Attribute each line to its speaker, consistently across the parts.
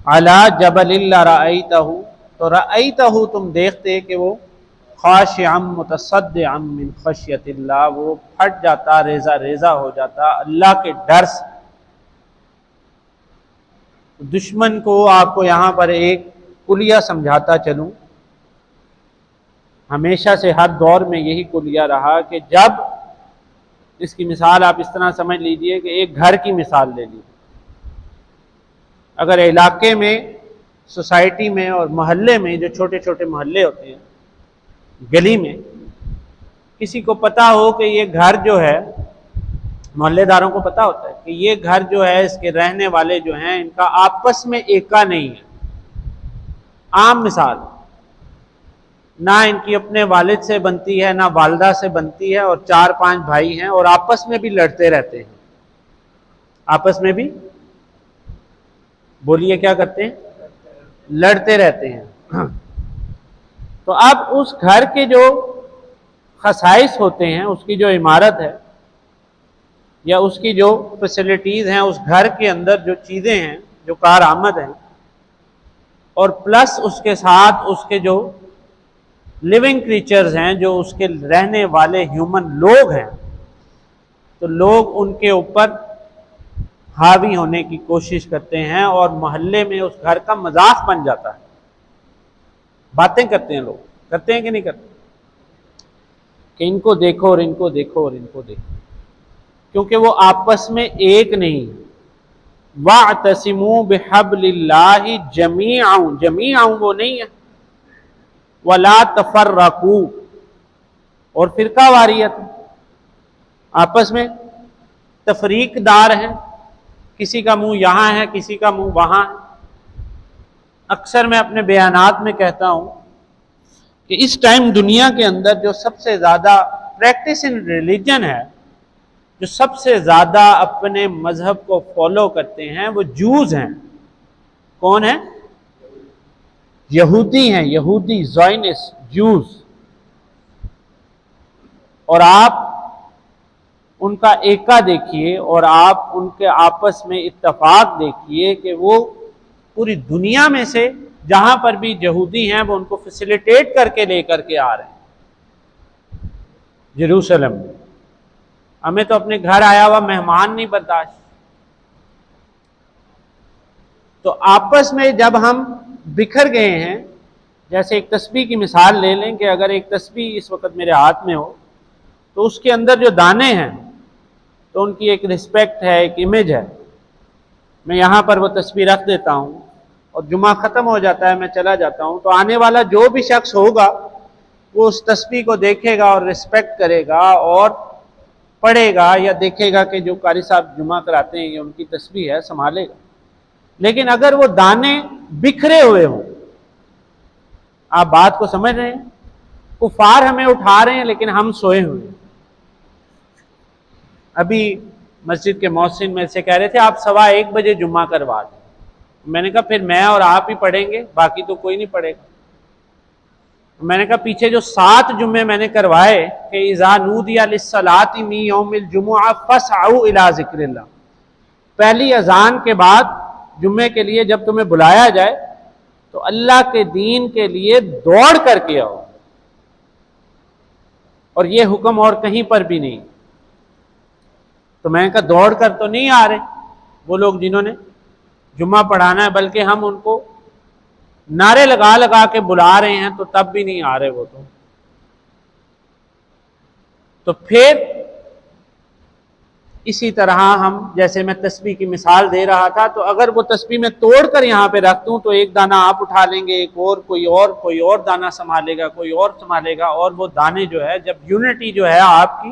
Speaker 1: علی جبل لرأیتہ، تو رأیتہ تم دیکھتے کہ وہ خاشعا متصدعا من خشیت اللہ، وہ پھٹ جاتا، ریزہ ریزہ ہو جاتا اللہ کے ڈر سے۔ دشمن کو آپ کو یہاں پر ایک کلیہ سمجھاتا چلوں، ہمیشہ سے ہر دور میں یہی کلیہ رہا کہ جب، اس کی مثال آپ اس طرح سمجھ لیجئے کہ ایک گھر کی مثال لے لیجیے۔ اگر علاقے میں، سوسائٹی میں اور محلے میں، جو چھوٹے چھوٹے محلے ہوتے ہیں، گلی میں کسی کو پتا ہو کہ یہ گھر جو ہے، محلے داروں کو پتا ہوتا ہے کہ یہ گھر جو ہے، اس کے رہنے والے جو ہیں، ان کا آپس میں ایکا نہیں ہے۔ عام مثال، نہ ان کی اپنے والد سے بنتی ہے، نہ والدہ سے بنتی ہے، اور 4-5 بھائی ہیں اور آپس میں بھی لڑتے رہتے ہیں۔ آپس میں بھی، بولیے کیا کرتے ہیں؟ لڑتے رہتے ہیں۔ تو اب اس گھر کے جو خصائص ہوتے ہیں، اس کی جو عمارت ہے یا اس کی جو فیسلٹیز ہیں، اس گھر کے اندر جو چیزیں ہیں جو کارآمد ہیں، اور پلس اس کے ساتھ اس کے جو لیونگ کریچرز ہیں، جو اس کے رہنے والے ہیومن لوگ ہیں، تو لوگ ان کے اوپر حاوی ہونے کی کوشش کرتے ہیں اور محلے میں اس گھر کا مذاق بن جاتا ہے۔ باتیں کرتے ہیں لوگ، کرتے ہیں کہ نہیں کرتے، کہ ان کو دیکھو اور ان کو دیکھو اور ان کو دیکھو، کیونکہ وہ آپس میں ایک نہیں۔ وَاعْتَصِمُوا بِحَبْلِ اللَّهِ جَمِيعًا، جَمِيعًا وہ نہیں ہے، وَلَا تَفَرَّقُوا، اور فرقہ واریت، آپس میں تفریق دار ہیں، کسی کا منہ یہاں ہے، کسی کا منہ وہاں ہے۔ اکثر میں اپنے بیانات میں کہتا ہوں کہ اس ٹائم دنیا کے اندر جو سب سے زیادہ پریکٹس ان ریلیجن ہے، جو سب سے زیادہ اپنے مذہب کو فالو کرتے ہیں، وہ جوز ہیں۔ کون ہیں؟ یہودی ہیں، یہودی، زائنس، جوز۔ اور آپ ان کا ایکا دیکھیے اور آپ ان کے آپس میں اتفاق دیکھیے کہ وہ پوری دنیا میں سے جہاں پر بھی یہودی ہیں، وہ ان کو فیسیلیٹیٹ کر کے لے کر کے آ رہے ہیں یروشلم میں۔ ہمیں تو اپنے گھر آیا ہوا مہمان نہیں برداشت۔ تو آپس میں جب ہم بکھر گئے ہیں، جیسے ایک تسبیح کی مثال لے لیں کہ اگر ایک تسبیح اس وقت میرے ہاتھ میں ہو تو اس کے اندر جو دانے ہیں تو ان کی ایک رسپیکٹ ہے، ایک امیج ہے۔ میں یہاں پر وہ تسبیح رکھ دیتا ہوں اور جمعہ ختم ہو جاتا ہے، میں چلا جاتا ہوں، تو آنے والا جو بھی شخص ہوگا وہ اس تسبیح کو دیکھے گا اور رسپیکٹ کرے گا اور پڑھے گا یا دیکھے گا کہ جو قاری صاحب جمعہ کراتے ہیں یہ ان کی تسبیح ہے، سنبھالے گا۔ لیکن اگر وہ دانے بکھرے ہوئے ہوں، آپ بات کو سمجھ رہے ہیں؟ کفار ہمیں اٹھا رہے ہیں لیکن ہم سوئے ہوئے ہیں۔ ابھی مسجد کے مؤذن میں سے کہہ رہے تھے آپ 1:15 بجے جمعہ کروا دیں۔ میں نے کہا پھر میں اور آپ ہی پڑھیں گے، باقی تو کوئی نہیں پڑھے گا۔ میں نے کہا پیچھے جو 7 جمعے میں نے کروائے کہ اذا نودی للصلاۃ من یوم الجمعہ فاسعوا الی ذکر اللہ، پہلی اذان کے بعد جمعے کے لیے جب تمہیں بلایا جائے تو اللہ کے دین کے لیے دوڑ کر کے آؤ، اور یہ حکم اور کہیں پر بھی نہیں۔ تو میں نے کہا دوڑ کر تو نہیں آ رہے وہ لوگ جنہوں نے جمعہ پڑھانا ہے، بلکہ ہم ان کو نعرے لگا لگا کے بلا رہے ہیں، تو تب بھی نہیں آ رہے وہ تو پھر اسی طرح ہم، جیسے میں تسبیح کی مثال دے رہا تھا، تو اگر وہ تسبیح میں توڑ کر یہاں پہ رکھ دوں تو ایک دانہ آپ اٹھا لیں گے، ایک اور کوئی اور دانہ سنبھالے گا، کوئی اور سنبھالے گا، اور وہ دانے جو ہے، جب یونٹی جو ہے آپ کی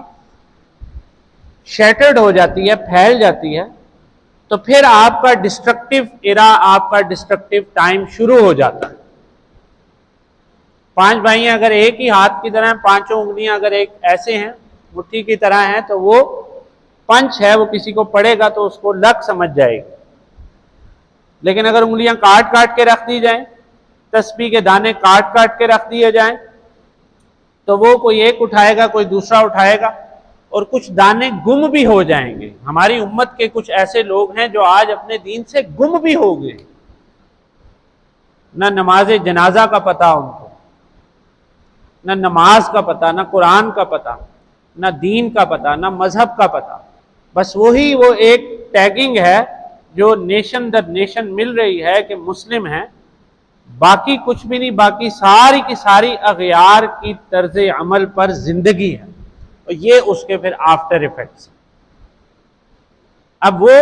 Speaker 1: شیٹرڈ ہو جاتی ہے، پھیل جاتی ہے، تو پھر آپ کا ڈسٹرکٹیو ایرا، آپ کا ڈسٹرکٹیو ٹائم شروع ہو جاتا ہے۔ 5 بھائی ہیں، اگر ایک ہی ہاتھ کی طرح ہیں، 5 انگلیاں اگر ایک ایسے ہیں، مٹھی کی طرح ہیں، تو وہ پنچ ہے، وہ کسی کو پڑے گا تو اس کو لگ سمجھ جائے گا۔ لیکن اگر انگلیاں کاٹ کاٹ کے رکھ دی جائیں، تسبیح کے دانے کاٹ کاٹ کے رکھ دیے جائیں، تو وہ کوئی ایک اٹھائے گا، کوئی دوسرا اٹھائے گا، اور کچھ دانے گم بھی ہو جائیں گے۔ ہماری امت کے کچھ ایسے لوگ ہیں جو آج اپنے دین سے گم بھی ہو گئے، نہ نماز جنازہ کا پتہ ان کو، نہ نماز کا پتہ، نہ قرآن کا پتہ، نہ دین کا پتہ، نہ مذہب کا پتہ، بس وہی وہ ایک ٹیگنگ ہے جو نیشن در نیشن مل رہی ہے کہ مسلم ہیں، باقی کچھ بھی نہیں، باقی ساری کی ساری اغیار کی طرز عمل پر زندگی ہے، اور یہ اس کے پھر آفٹر ایفیکٹس۔ اب وہ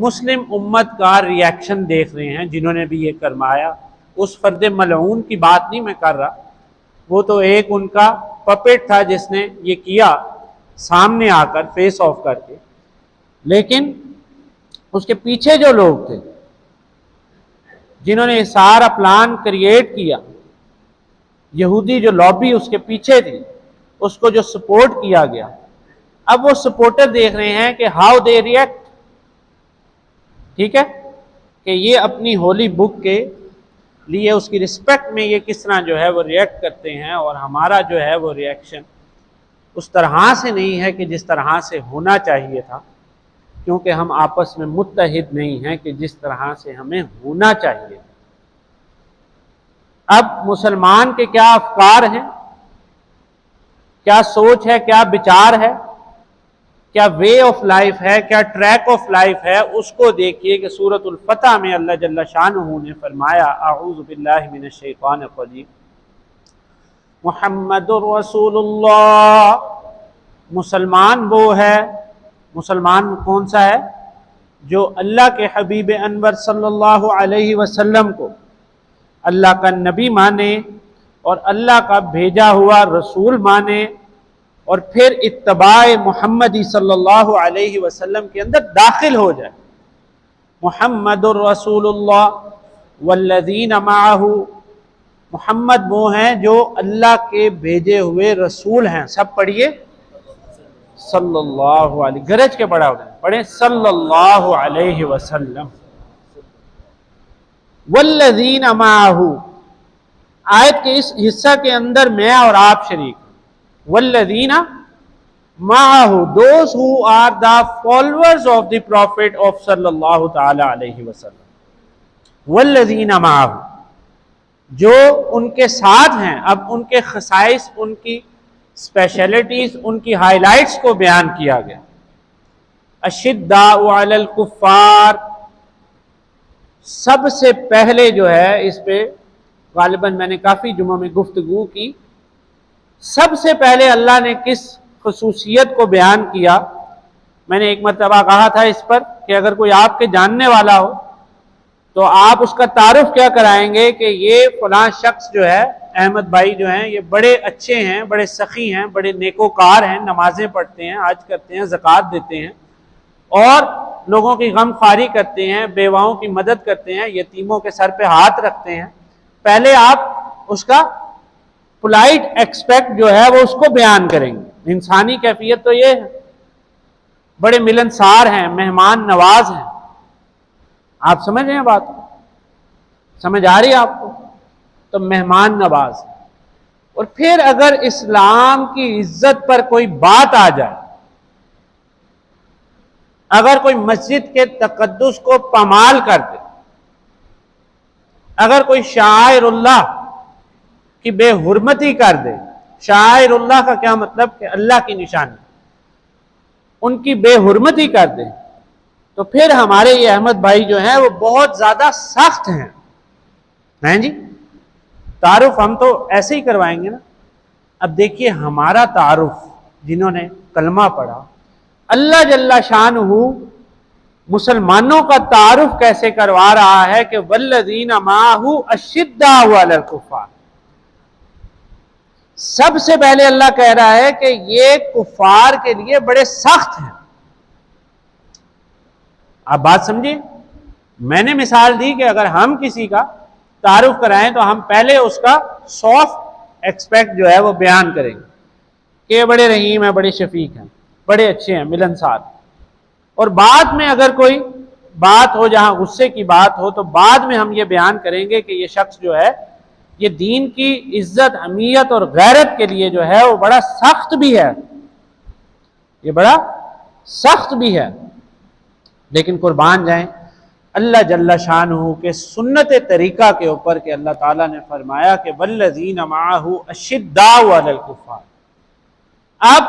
Speaker 1: مسلم امت کا ریاکشن دیکھ رہے ہیں جنہوں نے بھی یہ کرمایا، اس فرد ملعون کی بات نہیں میں کر رہا، وہ تو ایک ان کا پپٹ تھا جس نے یہ کیا سامنے آ کر فیس آف کر کے، لیکن اس کے پیچھے جو لوگ تھے جنہوں نے سارا پلان کریٹ کیا، یہودی جو لابی اس کے پیچھے تھی، اس کو جو سپورٹ کیا گیا، اب وہ سپورٹر دیکھ رہے ہیں کہ ہاؤ دے ریئیکٹ، ٹھیک ہے، کہ یہ اپنی ہولی بک کے لیے اس کی رسپیکٹ میں یہ کس طرح جو ہے وہ ریئیکٹ کرتے ہیں، اور ہمارا جو ہے وہ ریئیکشن اس طرح سے نہیں ہے کہ جس طرح سے ہونا چاہیے تھا، کیونکہ ہم آپس میں متحد نہیں ہیں کہ جس طرح سے ہمیں ہونا چاہیے۔ اب مسلمان کے کیا افکار ہیں، کیا سوچ ہے، کیا بچار ہے، کیا وے آف لائف ہے، کیا ٹریک آف لائف ہے، اس کو دیکھیے کہ سورۃ الفتح میں اللہ جل شانہ نے فرمایا، اعوذ باللہ من الشیطان الرجیم، محمد رسول اللہ، مسلمان وہ ہے، مسلمان کون سا ہے؟ جو اللہ کے حبیب انور صلی اللہ علیہ وسلم کو اللہ کا نبی مانے اور اللہ کا بھیجا ہوا رسول مانے، اور پھر اتباع محمدی صلی اللہ علیہ وسلم کے اندر داخل ہو جائے۔ محمد الرسول اللہ والذین معہ، محمد وہ ہیں جو اللہ کے بھیجے ہوئے رسول ہیں، سب پڑھیے صلی اللہ علیہ، گرج کے پڑھا ہوگا، پڑھیں صلی اللہ علیہ وسلم، والذین معہ، آیت کے اس حصہ کے اندر میں اور آپ شریک، والذین معہ، those who are the followers of the prophet of صلی اللہ تعالی علیہ وسلم، والذین معہ، جو ان کے ساتھ ہیں۔ اب ان کے خصائص، ان کی اسپیشلٹیز، ان کی ہائی لائٹس کو بیان کیا گیا۔ اشداء علی الکفار، سب سے پہلے جو ہے اس پہ غالباً میں نے کافی جمعوں میں گفتگو کی، سب سے پہلے اللہ نے کس خصوصیت کو بیان کیا؟ میں نے ایک مرتبہ کہا تھا اس پر کہ اگر کوئی آپ کے جاننے والا ہو تو آپ اس کا تعارف کیا کرائیں گے کہ یہ فلاں شخص جو ہے، احمد بھائی جو ہیں، یہ بڑے اچھے ہیں، بڑے سخی ہیں، بڑے نیکوکار ہیں، نمازیں پڑھتے ہیں، حج کرتے ہیں، زکوٰۃ دیتے ہیں، اور لوگوں کی غم خواری کرتے ہیں، بیواؤں کی مدد کرتے ہیں، یتیموں کے سر پہ ہاتھ رکھتے ہیں۔ پہلے آپ اس کا پولائٹ ایکسپیکٹ جو ہے وہ اس کو بیان کریں گے۔ انسانی کیفیت تو یہ ہے، بڑے ملنسار ہیں، مہمان نواز ہیں۔ آپ سمجھ رہے ہیں بات؟ سمجھ آ رہی ہے آپ کو؟ تو مہمان نواز، اور پھر اگر اسلام کی عزت پر کوئی بات آ جائے، اگر کوئی مسجد کے تقدس کو پامال کر دے، اگر کوئی شعائر اللہ کی بے حرمتی کر دے، شعائر اللہ کا کیا مطلب؟ کہ اللہ کی نشانی، ان کی بے حرمتی کر دے، تو پھر ہمارے یہ احمد بھائی جو ہیں وہ بہت زیادہ سخت ہیں جی۔ تعارف ہم تو ایسے ہی کروائیں گے نا۔ اب دیکھیے ہمارا تعارف، جنہوں نے کلمہ پڑھا، اللہ جل شانہ مسلمانوں کا تعارف کیسے کروا رہا ہے کہ والذین معہ اشداء علی الکفار، سب سے پہلے اللہ کہہ رہا ہے کہ یہ کفار کے لیے بڑے سخت ہیں۔ آپ بات سمجھیں، میں نے مثال دی کہ اگر ہم کسی کا تعارف کرائیں تو ہم پہلے اس کا سافٹ ایکسپیکٹ جو ہے وہ بیان کریں گے کہ یہ بڑے رحیم ہیں، بڑے شفیق ہیں، بڑے اچھے ہیں، ملنسار، اور بعد میں اگر کوئی بات ہو جہاں غصے کی بات ہو تو بعد میں ہم یہ بیان کریں گے کہ یہ شخص جو ہے یہ دین کی عزت، اہمیت اور غیرت کے لیے جو ہے وہ بڑا سخت بھی ہے، یہ بڑا سخت بھی ہے۔ لیکن قربان جائیں، اللہ جل شانہ کے سنت طریقہ کے اوپر کہ اللہ تعالیٰ نے فرمایا کہ والذین معہ اشداء علی الکفار. اب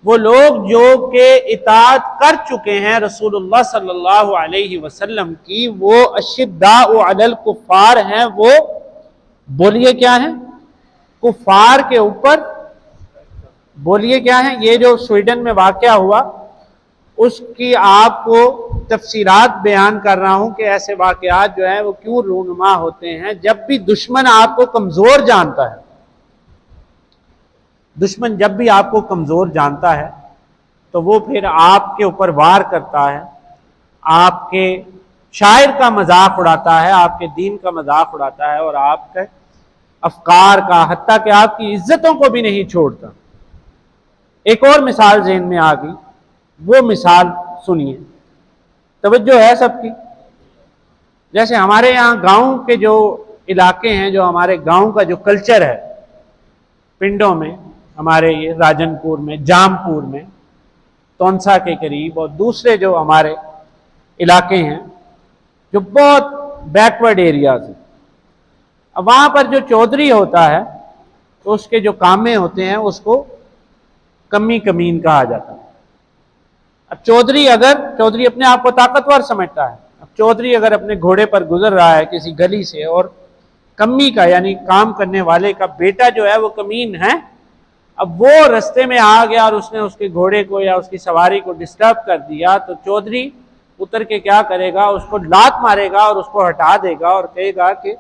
Speaker 1: وہ لوگ جو کہ اطاعت کر چکے ہیں رسول اللہ صلی اللہ علیہ وسلم کی، وہ اشداء علی الکفار ہیں. وہ بولیے کیا ہیں؟ کفار کے اوپر. بولیے کیا ہیں؟ یہ جو سویڈن میں واقعہ ہوا اس کی آپ کو تفسیرات بیان کر رہا ہوں کہ ایسے واقعات جو ہیں وہ کیوں رونما ہوتے ہیں. جب بھی دشمن آپ کو کمزور جانتا ہے، دشمن جب بھی آپ کو کمزور جانتا ہے تو وہ پھر آپ کے اوپر وار کرتا ہے، آپ کے شاعر کا مذاق اڑاتا ہے، آپ کے دین کا مذاق اڑاتا ہے، اور آپ کے افکار کا، حتیٰ کہ آپ کی عزتوں کو بھی نہیں چھوڑتا. ایک اور مثال ذہن میں آ گئی، وہ مثال سنیے، توجہ ہے سب کی. جیسے ہمارے یہاں گاؤں کے جو علاقے ہیں، جو ہمارے گاؤں کا جو کلچر ہے، پنڈوں میں، ہمارے یہ راجن پور میں، جام پور میں، تونسا کے قریب، اور دوسرے جو ہمارے علاقے ہیں جو بہت بیکورڈ ایریاز ہیں، اب وہاں پر جو چودھری ہوتا ہے تو اس کے جو کامے ہوتے ہیں اس کو کمی کمین کہا جاتا ہے. اب چودھری اپنے آپ کو طاقتور سمجھتا ہے. اب چودھری اگر اپنے گھوڑے پر گزر رہا ہے کسی گلی سے، اور کمی کا یعنی کام کرنے والے کا بیٹا جو ہے وہ کمین ہے، اب وہ رستے میں آ گیا اور اس نے اس کے گھوڑے کو یا اس کی سواری کو ڈسٹرب کر دیا، تو چودھری اتر کے کیا کرے گا؟ اس کو لات مارے گا اور اس کو ہٹا دے گا اور کہے گا کہ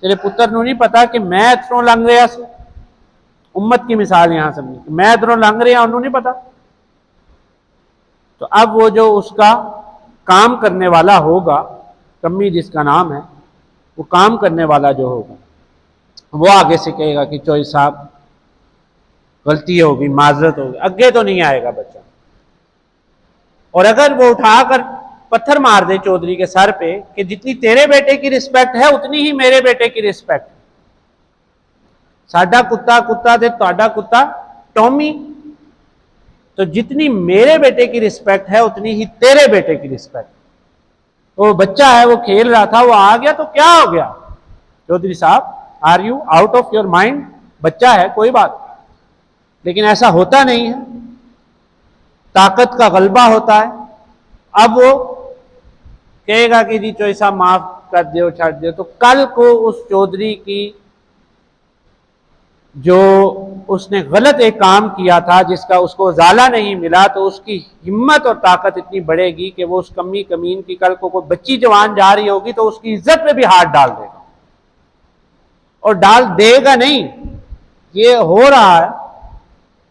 Speaker 1: تیرے پتر نو نہیں پتا کہ میں اتروں لنگ رہا سے. امت کی مثال یہاں سمجھیں کہ میں ادھروں لنگ رہا انہوں نہیں پتا. تو اب وہ جو اس کا کام کرنے والا ہوگا، کمی جس کا نام ہے، وہ کام کرنے والا جو ہوگا وہ آگے سے کہے گا کہ چوئی صاحب غلطی ہوگی، معذرت ہوگی، اگے تو نہیں آئے گا بچہ. اور اگر وہ اٹھا کر پتھر مار دے چودھری کے سر پہ کہ جتنی تیرے بیٹے کی رسپیکٹ ہے اتنی ہی میرے بیٹے کی رسپیکٹ ہے، ساڈا کتا کتا تے تہاڈا کتا ٹومی، تو جتنی میرے بیٹے کی رسپیکٹ ہے اتنی ہی تیرے بیٹے کی رسپیکٹ. وہ بچہ ہے، وہ کھیل رہا تھا، وہ آ گیا تو کیا ہو گیا؟ چودھری صاحب are you out of your mind? بچہ ہے کوئی بات، لیکن ایسا ہوتا نہیں ہے، طاقت کا غلبہ ہوتا ہے. اب وہ کہے گا کہ جی چوئی صاحب معاف کر دیو، چھڑ دیو، تو کل کو اس چودھری کی جو اس نے غلط ایک کام کیا تھا جس کا اس کو ازالہ نہیں ملا، تو اس کی ہمت اور طاقت اتنی بڑھے گی کہ وہ اس کمی کمین کی کل کو کوئی بچی جوان جا رہی ہوگی تو اس کی عزت پہ بھی ہاتھ ڈال دے گا. اور ڈال دے گا نہیں، یہ ہو رہا ہے،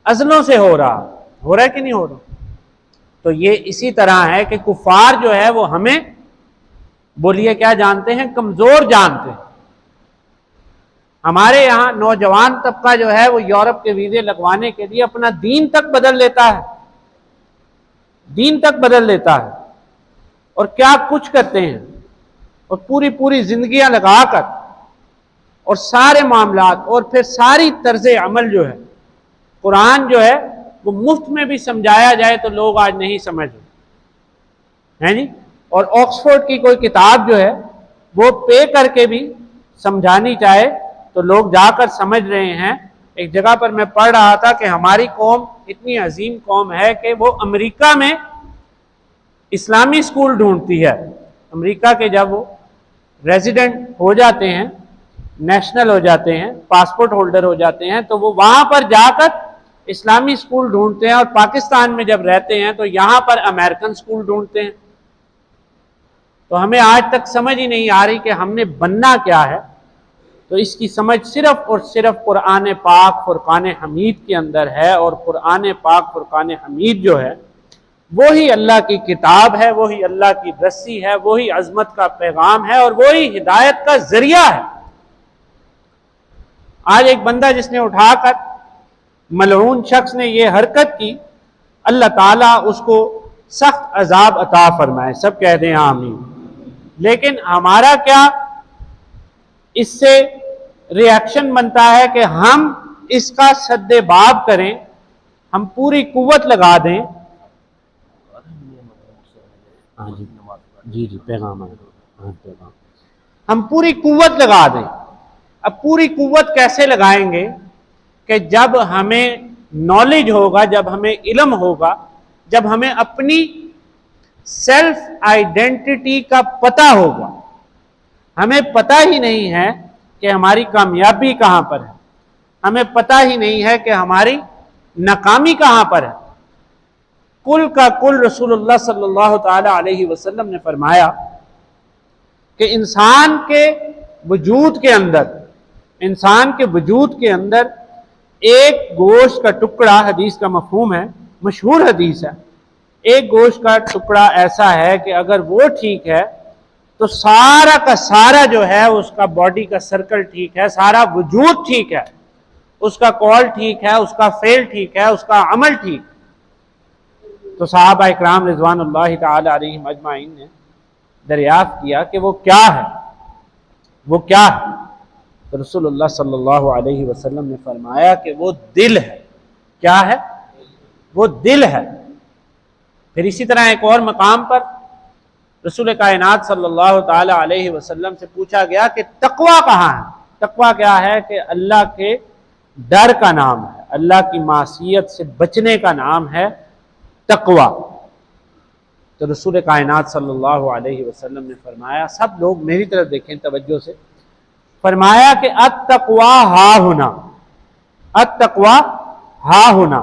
Speaker 1: ازلوں سے ہو رہا ہے کہ نہیں ہو رہا. تو یہ اسی طرح ہے کہ کفار جو ہے وہ ہمیں بولیے کیا جانتے ہیں؟ کمزور جانتے ہیں. ہمارے یہاں نوجوان طبقہ جو ہے وہ یورپ کے ویزے لگوانے کے لیے اپنا دین تک بدل لیتا ہے، دین تک بدل لیتا ہے، اور کیا کچھ کرتے ہیں، اور پوری زندگیاں لگا کر اور سارے معاملات اور پھر ساری طرز عمل جو ہے، قرآن جو ہے وہ مفت میں بھی سمجھایا جائے تو لوگ آج نہیں سمجھ رہے ہیں جی. اور آکسفورڈ کی کوئی کتاب جو ہے وہ پے کر کے بھی سمجھانی چاہے تو لوگ جا کر سمجھ رہے ہیں. ایک جگہ پر میں پڑھ رہا تھا کہ ہماری قوم اتنی عظیم قوم ہے کہ وہ امریکہ میں اسلامی اسکول ڈھونڈتی ہے. امریکہ کے جب وہ ریزیڈنٹ ہو جاتے ہیں، نیشنل ہو جاتے ہیں، پاسپورٹ ہولڈر ہو جاتے ہیں، تو وہ وہاں پر جا کر اسلامی اسکول ڈھونڈتے ہیں، اور پاکستان میں جب رہتے ہیں تو یہاں پر امریکن اسکول ڈھونڈتے ہیں. تو ہمیں آج تک سمجھ ہی نہیں آ رہی کہ ہم نے بننا کیا ہے. تو اس کی سمجھ صرف اور صرف قرآن پاک فرقان حمید کے اندر ہے، اور قرآن پاک فرقان حمید جو ہے وہی اللہ کی کتاب ہے، وہی اللہ کی رسی ہے، وہی عظمت کا پیغام ہے، اور وہی ہدایت کا ذریعہ ہے. آج ایک بندہ جس نے اٹھا کر ملعون شخص نے یہ حرکت کی، اللہ تعالیٰ اس کو سخت عذاب عطا فرمائے، سب کہہ دیں آمین. لیکن ہمارا کیا اس سے ریاکشن بنتا ہے کہ ہم اس کا سد باب کریں، ہم پوری قوت لگا دیں. جی جی پیغام آئے گا، ہاں پیغام، ہم پوری قوت لگا دیں۔ اب پوری قوت کیسے لگائیں گے؟ کہ جب ہمیں نالج ہوگا، جب ہمیں علم ہوگا، جب ہمیں اپنی سیلف آئیڈینٹی کا پتہ ہوگا۔ ہمیں پتہ ہی نہیں ہے کہ ہماری کامیابی کہاں پر ہے، ہمیں پتہ ہی نہیں ہے کہ ہماری ناکامی کہاں پر ہے۔ کل کا کل رسول اللہ صلی اللہ تعالی علیہ وسلم نے فرمایا کہ انسان کے وجود کے اندر ایک گوشت کا ٹکڑا، حدیث کا مفہوم ہے، مشہور حدیث ہے، ایک گوشت کا ٹکڑا ایسا ہے کہ اگر وہ ٹھیک ہے تو سارا کا سارا جو ہے اس کا باڈی کا سرکل ٹھیک ہے، سارا وجود ٹھیک ہے، اس کا کال ٹھیک ہے، اس کا فعل ٹھیک ہے، اس کا عمل ٹھیک۔ تو صحابہ اکرام رضوان اللہ تعالی علیہم اجمعین نے دریافت کیا کہ وہ کیا ہے، وہ کیا ہے؟ تو رسول اللہ صلی اللہ علیہ وسلم نے فرمایا کہ وہ دل ہے۔ کیا ہے؟ وہ دل ہے۔ پھر اسی طرح ایک اور مقام پر رسول کائنات صلی اللہ تعالی علیہ وسلم سے پوچھا گیا کہ تقویٰ کہاں ہے؟ تقویٰ کیا ہے؟ کہ اللہ کے ڈر کا نام ہے، اللہ کی معصیت سے بچنے کا نام ہے تقویٰ۔ تو رسول کائنات صلی اللہ علیہ وسلم نے فرمایا، سب لوگ میری طرف دیکھیں توجہ سے، فرمایا کہ التقویٰ ہا ہونا، التقویٰ ہا ہونا،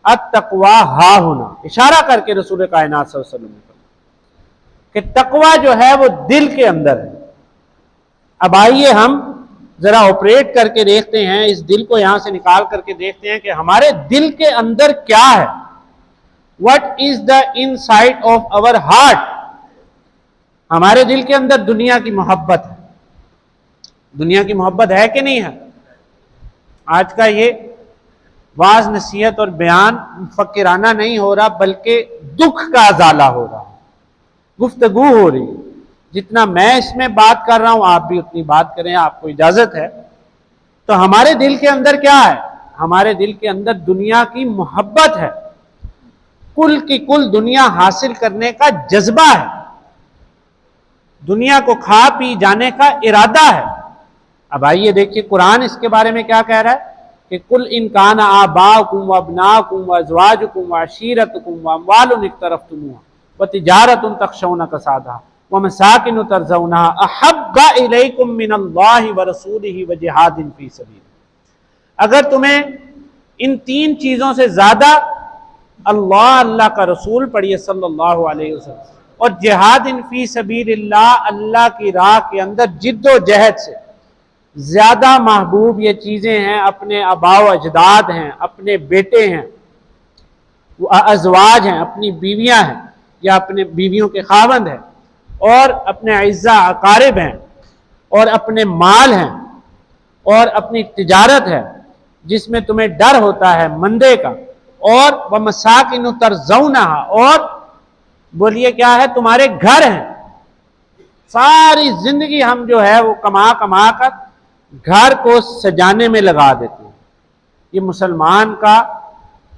Speaker 1: التقویٰ ہا ہونا، اشارہ کر کے رسول کائنات صلی اللہ علیہ وسلم نے فرمایا کہ تقویٰ جو ہے وہ دل کے اندر ہے۔ اب آئیے ہم ذرا آپریٹ کر کے دیکھتے ہیں، اس دل کو یہاں سے نکال کر کے دیکھتے ہیں کہ ہمارے دل کے اندر کیا ہے۔ What is the inside of our heart؟ ہمارے دل کے اندر دنیا کی محبت ہے۔ دنیا کی محبت ہے کہ نہیں ہے؟ آج کا یہ واعظ نصیحت اور بیان فقیرانہ نہیں ہو رہا، بلکہ دکھ کا ازالہ ہو رہا ہے، گفتگو ہو رہی ہے۔ جتنا میں اس میں بات کر رہا ہوں آپ بھی اتنی بات کریں، آپ کو اجازت ہے۔ تو ہمارے دل کے اندر کیا ہے؟ ہمارے دل کے اندر دنیا کی محبت ہے، کل کی کل دنیا حاصل کرنے کا جذبہ ہے، دنیا کو کھا پی جانے کا ارادہ ہے۔ اب آئیے دیکھیے قرآن اس کے بارے میں کیا کہہ رہا ہے کہ کل ان کان آباؤکم وابناؤکم وازواجکم وعشیرتکم واموال اقترفتموها وتجارۃ تخشون کسادها ومساکن ترضونها احب الیکم من اللہ ورسولہ وجہاد فی سبیلہ۔ اگر تمہیں ان تین چیزوں سے زیادہ اللہ کا رسول پڑھیے صلی اللہ علیہ وسلم، اور جہاد فی سبیل اللہ کی راہ کے اندر جد و جہد سے زیادہ محبوب یہ چیزیں ہیں، اپنے آباء و اجداد ہیں، اپنے بیٹے ہیں، ازواج ہیں، اپنی بیویاں ہیں یا اپنے بیویوں کے خاوند ہیں، اور اپنے اعزاء اقارب ہیں، اور اپنے مال ہیں، اور اپنی تجارت ہے جس میں تمہیں ڈر ہوتا ہے مندے کا، اور وَمَسَاكِنُ تَرْضَوْنَهَا، اور بولیے کیا ہے؟ تمہارے گھر ہیں۔ ساری زندگی ہم جو ہے وہ کما کما کر گھر کو سجانے میں لگا دیتے ہیں۔ یہ مسلمان کا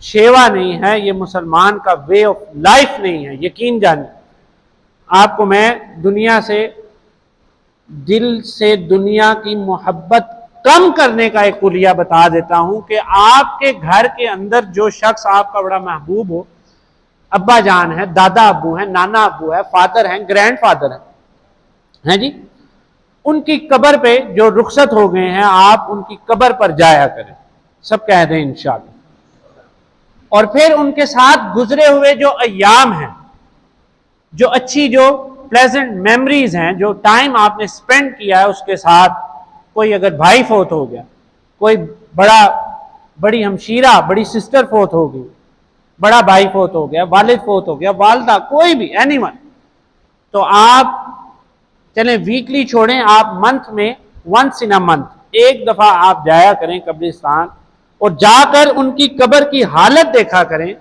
Speaker 1: شیوا نہیں ہے، یہ مسلمان کا وے آف لائف نہیں ہے، یقین جانیں۔ آپ کو میں دنیا سے، دل سے دنیا کی محبت کم کرنے کا ایک کلیہ بتا دیتا ہوں کہ آپ کے گھر کے اندر جو شخص آپ کا بڑا محبوب ہو، ابا جان ہے، دادا ابو ہیں، نانا ابو ہے، فادر ہیں، گرینڈ فادر ہیں جی، ان کی قبر پہ جو رخصت ہو گئے ہیں، آپ ان کی قبر پر جایا کریں، سب کہہ دیں انشاءاللہ۔ اور پھر ان کے ساتھ گزرے ہوئے جو ایام ہیں، جو اچھی، جو پلیزنٹ میمریز ہیں، جو ٹائم آپ نے سپینڈ کیا ہے اس کے ساتھ، کوئی اگر بھائی فوت ہو گیا، کوئی بڑی ہمشیرہ، بڑی سسٹر فوت ہو گئی، بڑا بھائی فوت ہو گیا، والد فوت ہو گیا، والدہ، کوئی بھی اینی ون، تو آپ چلیں ویکلی چھوڑیں، آپ منتھ میں ونس ان اے منتھ ایک دفعہ آپ جایا کریں قبرستان، اور جا کر ان کی قبر کی حالت دیکھا کریں،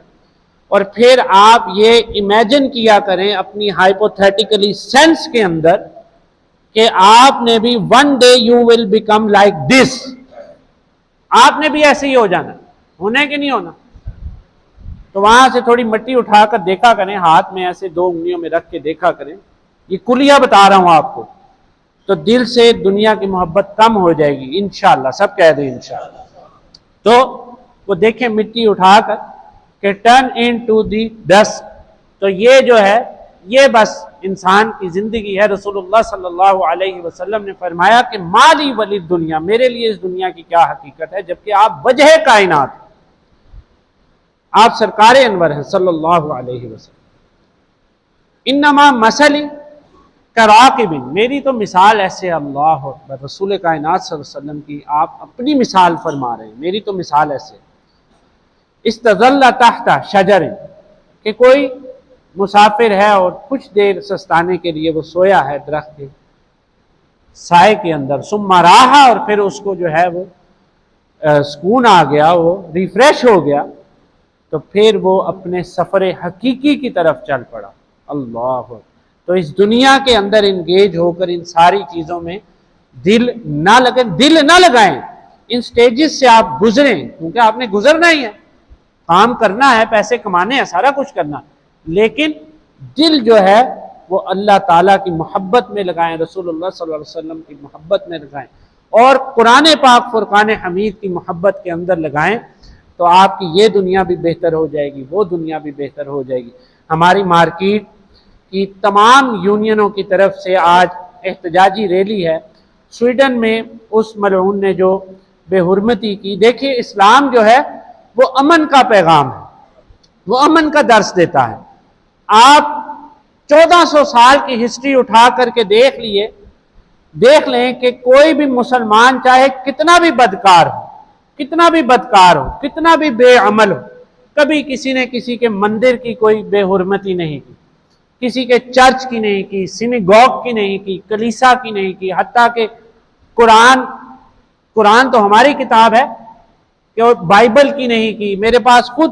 Speaker 1: اور پھر آپ یہ امیجن کیا کریں اپنی ہائپوتھیٹیکلی سینس کے اندر کہ آپ نے بھی one day you will become like this, آپ نے بھی ایسے ہی ہو جانا، ہونے کہ نہیں ہونا؟ تو وہاں سے تھوڑی مٹی اٹھا کر دیکھا کریں، ہاتھ میں ایسے 2 انگلیوں میں رکھ کے دیکھا کریں یہ کلیہ بتا رہا ہوں آپ کو، تو دل سے دنیا کی محبت کم ہو جائے گی انشاءاللہ، سب کہہ دیں انشاءاللہ۔ تو وہ دیکھیں مٹی اٹھا کر کہ turn into the dust, تو یہ جو ہے یہ بس انسان کی زندگی ہے۔ رسول اللہ صلی اللہ علیہ وسلم نے فرمایا کہ مالی ولی دنیا، میرے لیے اس دنیا کی کیا حقیقت ہے، جبکہ آپ وجہ کائنات، آپ سرکار انور ہیں صلی اللہ علیہ وسلم۔ انما مثلی کراکب، میری تو مثال ایسے، اللہ اکبر، رسول کائنات صلی اللہ علیہ وسلم کی آپ اپنی مثال فرما رہے ہیں، میری تو مثال ایسے، استظل تحت شجر، کہ کوئی مسافر ہے اور کچھ دیر سستانے کے لیے وہ سویا ہے درخت کے سائے کے اندر، ثم راحا، اور پھر اس کو جو ہے وہ سکون آ گیا، وہ ریفریش ہو گیا، تو پھر وہ اپنے سفر حقیقی کی طرف چل پڑا۔ اللہ، تو اس دنیا کے اندر انگیج ہو کر ان ساری چیزوں میں دل نہ لگائیں، ان سٹیجز سے آپ گزریں، کیونکہ آپ نے گزرنا ہی ہے، کام کرنا ہے، پیسے کمانے ہیں، سارا کچھ کرنا، لیکن دل جو ہے وہ اللہ تعالیٰ کی محبت میں لگائیں، رسول اللہ صلی اللہ علیہ وسلم کی محبت میں لگائیں، اور قرآن پاک فرقان حمید کی محبت کے اندر لگائیں، تو آپ کی یہ دنیا بھی بہتر ہو جائے گی، وہ دنیا بھی بہتر ہو جائے گی۔ ہماری مارکیٹ کی تمام یونینوں کی طرف سے آج احتجاجی ریلی ہے۔ سویڈن میں اس ملعون نے جو بے حرمتی کی، دیکھیے اسلام جو ہے وہ امن کا پیغام ہے، وہ امن کا درس دیتا ہے۔ آپ 1400 سال کی ہسٹری اٹھا کر کے دیکھ لیں کہ کوئی بھی مسلمان چاہے کتنا بھی بدکار ہو، کتنا بھی بے عمل ہو، کبھی کسی نے کسی کے مندر کی کوئی بے حرمتی نہیں کی، کسی کے چرچ کی نہیں کی، سینیگوگ کی نہیں کی، کلیسا کی نہیں کی، حتیٰ کہ قرآن تو ہماری کتاب ہے کہ بائبل کی نہیں کی۔ میرے پاس خود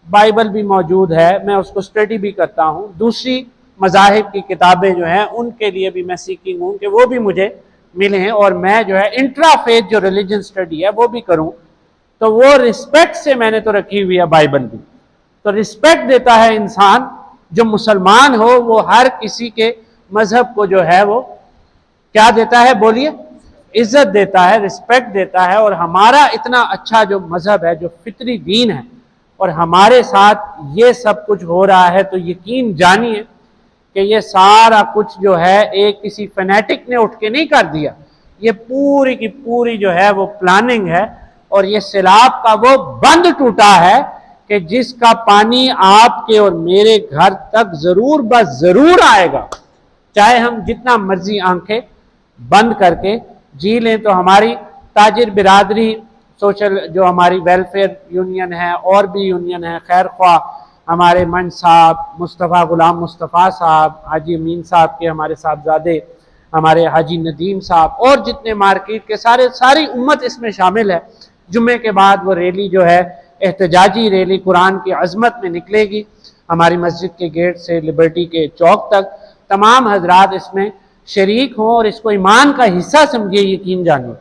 Speaker 1: بائبل بھی موجود ہے، میں اس کو اسٹڈی بھی کرتا ہوں، دوسری مذاہب کی کتابیں جو ہیں ان کے لیے بھی میں سیکھنگ ہوں کہ وہ بھی مجھے ملے ہیں، اور میں جو ہے انٹرا فیتھ جو ریلیجن اسٹڈی ہے وہ بھی کروں، تو وہ رسپیکٹ سے میں نے تو رکھی ہوئی ہے بائبل بھی، تو رسپیکٹ دیتا ہے انسان، جو مسلمان ہو وہ ہر کسی کے مذہب کو جو ہے وہ کیا دیتا ہے، بولیے، عزت دیتا ہے، رسپیکٹ دیتا ہے، اور ہمارا اتنا اچھا جو مذہب ہے، جو فطری دین ہے، اور ہمارے ساتھ یہ سب کچھ ہو رہا ہے، تو یقین جانیے کہ یہ سارا کچھ جو ہے ایک کسی فینیٹک نے اٹھ کے نہیں کر دیا، یہ پوری کی پوری جو ہے وہ پلاننگ ہے، اور یہ سیلاب کا وہ بند ٹوٹا ہے کہ جس کا پانی آپ کے اور میرے گھر تک ضرور بس ضرور آئے گا، چاہے ہم جتنا مرضی آنکھیں بند کر کے جی لیں۔ تو ہماری تاجر برادری سوشل جو ہماری ویلفیئر یونین ہے، اور بھی یونین ہے، خیر خواہ ہمارے منج صاحب، مصطفیٰ غلام مصطفیٰ صاحب، حاجی امین صاحب کے ہمارے صاحبزادے، ہمارے حاجی ندیم صاحب، اور جتنے مارکیٹ کے ساری امت اس میں شامل ہے۔ جمعے کے بعد وہ ریلی جو ہے احتجاجی ریلی قرآن کی عظمت میں نکلے گی، ہماری مسجد کے گیٹ سے لبرٹی کے چوک تک، تمام حضرات اس میں شریک ہوں اور اس کو ایمان کا حصہ سمجھے، یقین جانیں،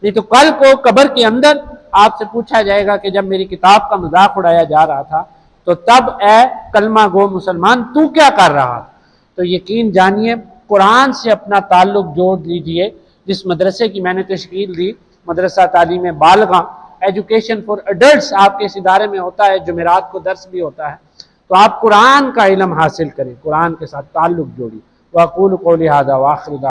Speaker 1: نہیں تو کل کو قبر کے اندر آپ سے پوچھا جائے گا کہ جب میری کتاب کا مذاق اڑایا جا رہا تھا تو تب اے کلمہ گو مسلمان تو کیا کر رہا؟ تو یقین جانیے قرآن سے اپنا تعلق جوڑ لیجئے۔ جس مدرسے کی میں نے تشکیل دی، مدرسہ تعلیم بالغاں، ایجوکیشن فار ایڈلٹس، آپ کے اس ادارے میں ہوتا ہے، جمعرات کو درس بھی ہوتا ہے، تو آپ قرآن کا علم حاصل کریں، قرآن کے ساتھ تعلق جوڑی۔ وَأَقُولُ قَوْلِي هَذَا وَآخِرُ دعوانا